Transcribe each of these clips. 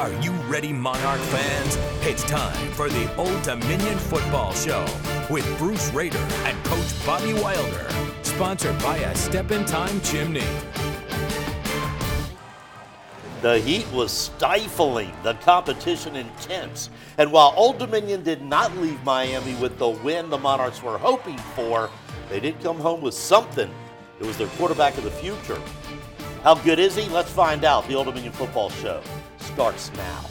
Are you ready, Monarch fans? It's time for the Old Dominion Football Show with Bruce Rader and Coach Bobby Wilder. Sponsored by a Step-in-Time Chimney. The heat was stifling, the competition intense. And while Old Dominion did not leave Miami with the win the Monarchs were hoping for, they did come home with something. It was their quarterback of the future. How good is he? Let's find out. The Old Dominion Football Show starts now.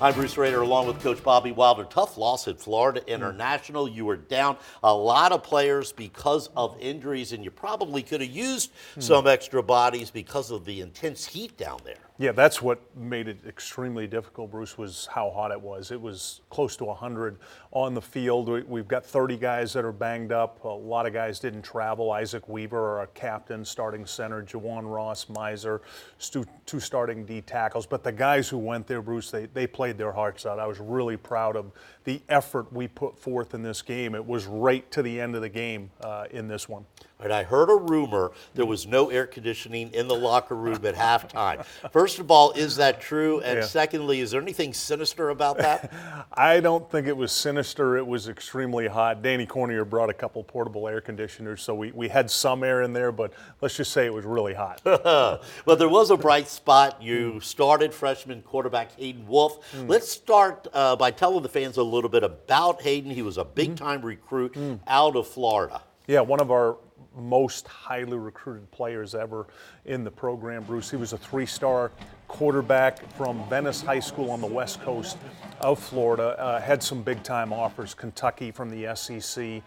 I'm Bruce Rader along with Coach Bobby Wilder. Tough loss at Florida International. You were down a lot of players because of injuries, and you probably could have used some extra bodies because of the intense heat down there. Yeah, that's what made it extremely difficult, Bruce, was how hot it was. It was close to 100 on the field. We've got 30 guys that are banged up. A lot of guys didn't travel. Isaac Weaver, our captain, starting center, Jawan Ross, Miser, two starting D tackles. But the guys who went there, Bruce, they played their hearts out. I was really proud of the effort we put forth in this game. It was right to the end of the game in this one. And I heard a rumor there was no air conditioning in the locker room at halftime. First of all, is that true? And secondly, is there anything sinister about that? I don't think it was sinister. It was extremely hot. Danny Cornier brought a couple portable air conditioners, so we had some air in there, but let's just say it was really hot. Well, there was a bright spot. You started freshman quarterback Hayden Wolfe. Let's start by telling the fans a little bit about Hayden. He was a big-time recruit out of Florida. Yeah, one of our most highly recruited players ever in the program, Bruce. He was a three-star quarterback from Venice High School on the west coast of Florida. Had some big-time offers, Kentucky from the SEC,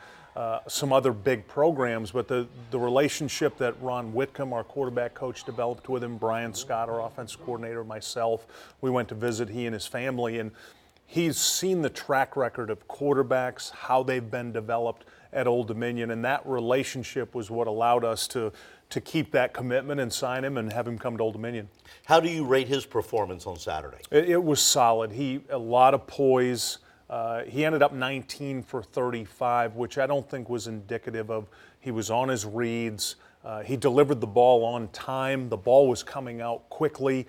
some other big programs, but the relationship that Ron Whitcomb, our quarterback coach, developed with him, Brian Scott, our offensive coordinator, myself, we went to visit he and his family, and he's seen the track record of quarterbacks, how they've been developed at Old Dominion, and that relationship was what allowed us to keep that commitment and sign him and have him come to Old Dominion. How do you rate his performance on Saturday? It was solid. A lot of poise. He ended up 19 for 35, which I don't think was indicative of he was on his reads. He delivered the ball on time. The ball was coming out quickly.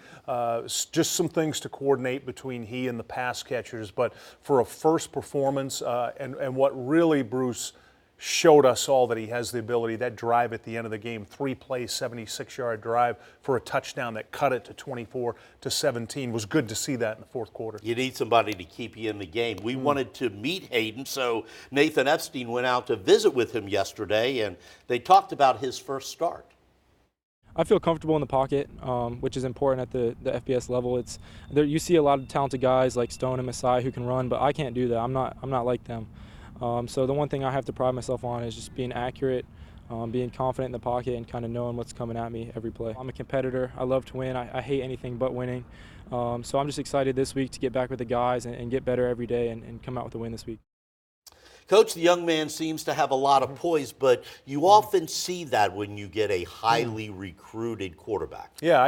Just some things to coordinate between he and the pass catchers. But for a first performance, and what really, Bruce, showed us all that he has the ability, that drive at the end of the game, 3-play, 76-yard drive for a touchdown that cut it to 24-17. Was good to see that in the fourth quarter. You need somebody to keep you in the game. We wanted to meet Hayden, so Nathan Epstein went out to visit with him yesterday, and they talked about his first start. I feel comfortable in the pocket, which is important at the FBS level. You see a lot of talented guys like Stone and Masai who can run, but I can't do that. I'm not like them. So the one thing I have to pride myself on is just being accurate, being confident in the pocket, and kind of knowing what's coming at me every play. I'm a competitor. I love to win. I hate anything but winning. So I'm just excited this week to get back with the guys and get better every day and come out with a win this week. Coach, the young man seems to have a lot of poise, but you often see that when you get a highly recruited quarterback. Yeah,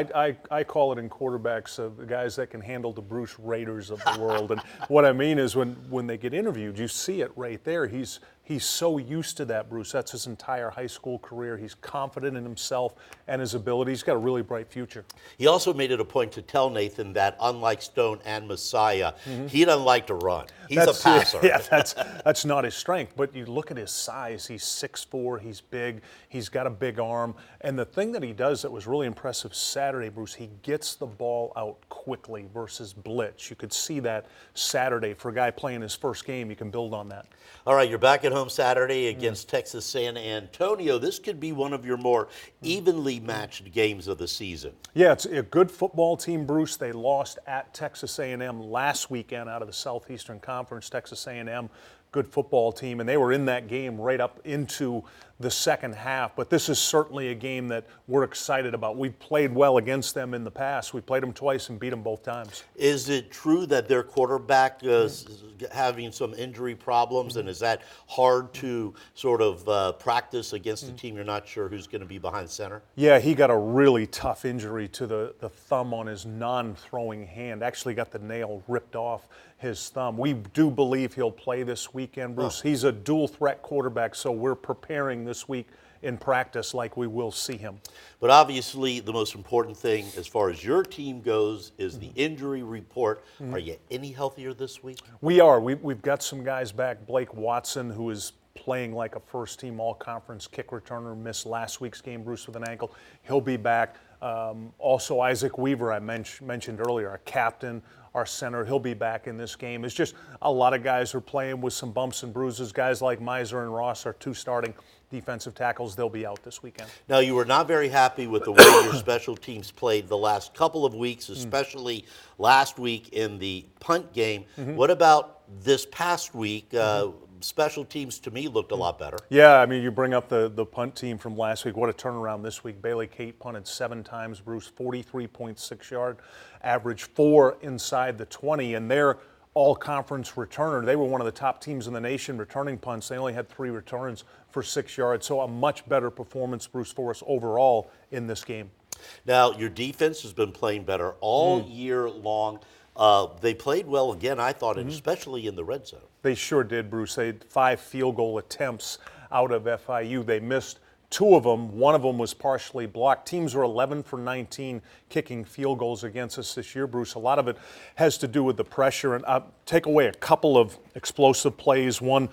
I call it in quarterbacks the guys that can handle the Bruce Raiders of the world. And what I mean is when they get interviewed, you see it right there. He's so used to that, Bruce. That's his entire high school career. He's confident in himself and his ability. He's got a really bright future. He also made it a point to tell Nathan that unlike Stone and Messiah, he doesn't like to run. He's a passer. Yeah, that's not his strength. But you look at his size. He's 6'4", he's big, he's got a big arm. And the thing that he does that was really impressive Saturday, Bruce, he gets the ball out quickly versus blitz. You could see that Saturday for a guy playing his first game. You can build on that. All right, you're back at home Saturday against Texas San Antonio. This could be one of your more evenly matched games of the season. Yeah, it's a good football team, Bruce. They lost at Texas A&M last weekend out of the Southeastern Conference. Texas A&M, good football team, and they were in that game right up into the second half. But this is certainly a game that we're excited about. We've played well against them in the past. We played them twice and beat them both times. Is it true that their quarterback is having some injury problems, and is that hard to sort of practice against a team you're not sure who's going to be behind center? Yeah, he got a really tough injury to the thumb on his non-throwing hand. Actually got the nail ripped off his thumb. We do believe he'll play this weekend, Bruce. He's a dual threat quarterback, so we're preparing this week in practice like we will see him. But obviously, the most important thing as far as your team goes is the injury report. Are you any healthier this week? We are. We've got some guys back. Blake Watson, who is playing like a first-team all-conference kick returner, missed last week's game, Bruce, with an ankle. He'll be back. Also, Isaac Weaver, I mentioned earlier, our captain, our center, he'll be back in this game. It's just a lot of guys are playing with some bumps and bruises. Guys like Miser and Ross are two starting defensive tackles. They'll be out this weekend. Now, you were not very happy with the way your special teams played the last couple of weeks, especially last week in the punt game. What about this past week? Special teams, to me, looked a lot better. Yeah, I mean, you bring up the punt team from last week. What a turnaround this week. Bailey Kate punted 7 times, Bruce, 43.6 yard average, 4 inside the 20, and they're all-conference returner. They were one of the top teams in the nation returning punts. They only had 3 returns for 6 yards, so a much better performance, Bruce, for us overall in this game. Now, your defense has been playing better all year long. They played well again, I thought, and especially in the red zone. They sure did, Bruce. They had 5 field goal attempts out of FIU. They missed 2 of them. 1 of them was partially blocked. Teams were 11 for 19 kicking field goals against us this year, Bruce. A lot of it has to do with the pressure. And take away a couple of explosive plays. One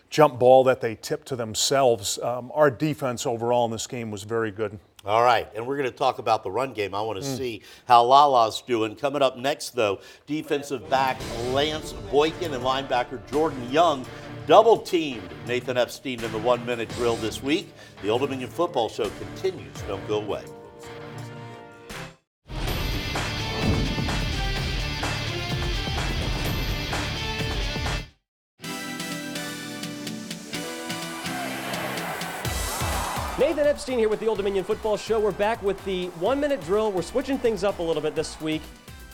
jump ball that they tipped to themselves. Our defense overall in this game was very good. All right, and we're going to talk about the run game. I want to see how Lala's doing. Coming up next, though, defensive back Lance Boykin and linebacker Jordan Young double-teamed Nathan Epstein in the 1-minute drill this week. The Old Dominion Football Show continues. Don't go away. Nathan Epstein here with the Old Dominion Football Show. We're back with the 1-minute drill. We're switching things up a little bit this week.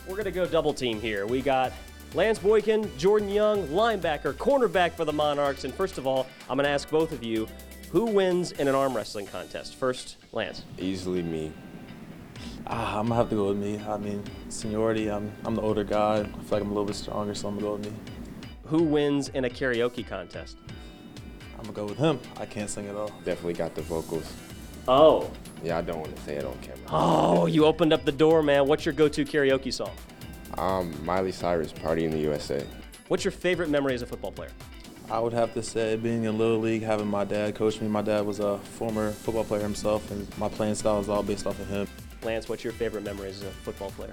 We're going to go double team here. We got Lance Boykin, Jordan Young, linebacker, cornerback for the Monarchs. And first of all, I'm going to ask both of you, who wins in an arm wrestling contest? First, Lance. Easily me. I'm going to have to go with me. I mean, seniority, I'm the older guy. I feel like I'm a little bit stronger, so I'm going to go with me. Who wins in a karaoke contest? I'm going to go with him. I can't sing at all. Definitely got the vocals. Oh. Yeah, I don't want to say it on camera. Oh, you opened up the door, man. What's your go-to karaoke song? Miley Cyrus, Party in the USA. What's your favorite memory as a football player? I would have to say being in Little League, having my dad coach me. My dad was a former football player himself, and my playing style is all based off of him. Lance, what's your favorite memory as a football player?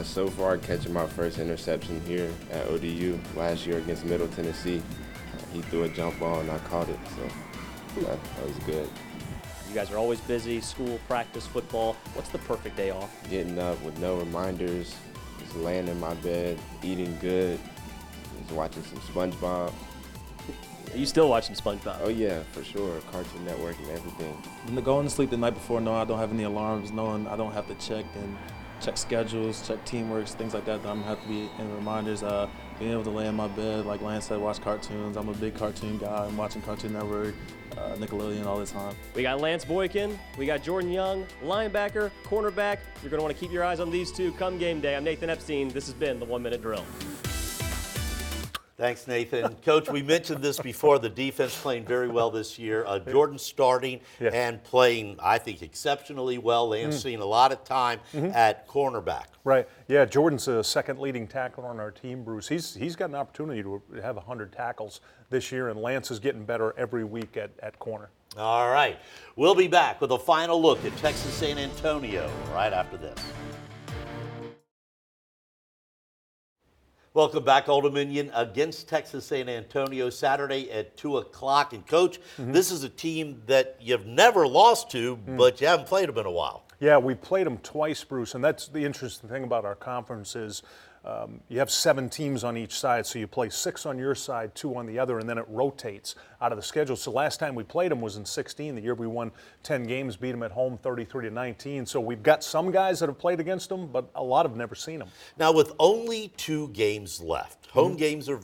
So far, catching my first interception here at ODU last year against Middle Tennessee. He threw a jump ball and I caught it, so that was good. You guys are always busy, school, practice, football. What's the perfect day off? Getting up with no reminders, just laying in my bed, eating good, just watching some SpongeBob. Are you still watching SpongeBob? Oh yeah, for sure, Cartoon Network and everything. Going to sleep the night before, knowing I don't have any alarms, knowing I don't have to check schedules, check teamworks, things like that I'm going to have to be in reminders. Being able to lay in my bed, like Lance said, watch cartoons. I'm a big cartoon guy. I'm watching Cartoon Network, Nickelodeon all the time. We got Lance Boykin, we got Jordan Young, linebacker, cornerback. You're going to want to keep your eyes on these two come game day. I'm Nathan Epstein. This has been the 1-minute drill. Thanks, Nathan. Coach, we mentioned this before, the defense playing very well this year. Jordan starting and playing, I think, exceptionally well. Lance seeing a lot of time at cornerback. Right. Yeah, Jordan's the second leading tackler on our team, Bruce. He's got an opportunity to have 100 tackles this year, and Lance is getting better every week at corner. All right. We'll be back with a final look at Texas San Antonio right after this. Welcome back, Old Dominion, against Texas San Antonio Saturday at 2 o'clock. And, Coach, this is a team that you've never lost to, but you haven't played them in a while. Yeah, we played them twice, Bruce, and that's the interesting thing about our conference is you have 7 teams on each side, so you play 6 on your side, 2 on the other, and then it rotates out of the schedule. So last time we played them was in 16, the year we won 10 games, beat them at home 33-19. So we've got some guys that have played against them, but a lot have never seen them. Now, with only 2 games left, home games are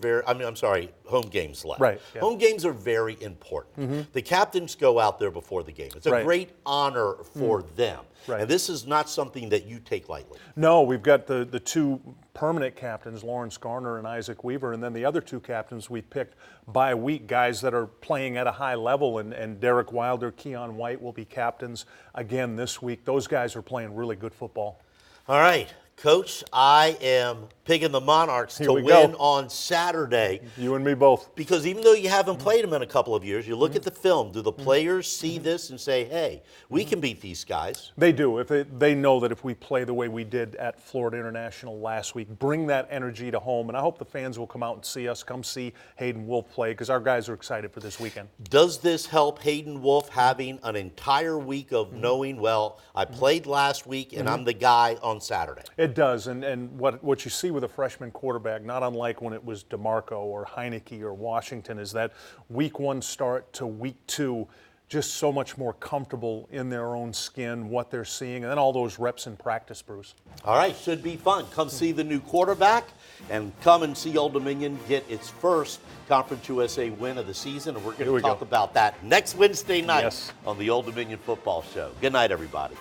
home games left. Right. Yeah. Home games are very important. The captains go out there before the game. It's a great honor for them. Right. And this is not something that you take lightly. No, we've got the 2 permanent permanent captains, Lawrence Garner and Isaac Weaver, and then the other 2 captains we picked by week, guys that are playing at a high level, and Derek Wilder, Keon White will be captains again this week. Those guys are playing really good football. All right, Coach, I am picking the Monarchs to win on Saturday. You and me both. Because even though you haven't played them in a couple of years, you look at the film. Do the players see this and say, hey, we can beat these guys? They do. If they know that if we play the way we did at Florida International last week, bring that energy to home. And I hope the fans will come out and see us, come see Hayden Wolfe play, because our guys are excited for this weekend. Does this help Hayden Wolfe having an entire week of knowing, well, I played last week and I'm the guy on Saturday? It does. And what you see with a freshman quarterback, not unlike when it was DeMarco or Heineke or Washington, is that week 1 start to week 2, just so much more comfortable in their own skin, what they're seeing, and then all those reps in practice, Bruce. All right, should be fun. Come see the new quarterback and come and see Old Dominion get its first Conference USA win of the season, and we're going to talk about that next Wednesday night on the Old Dominion Football Show. Good night, everybody.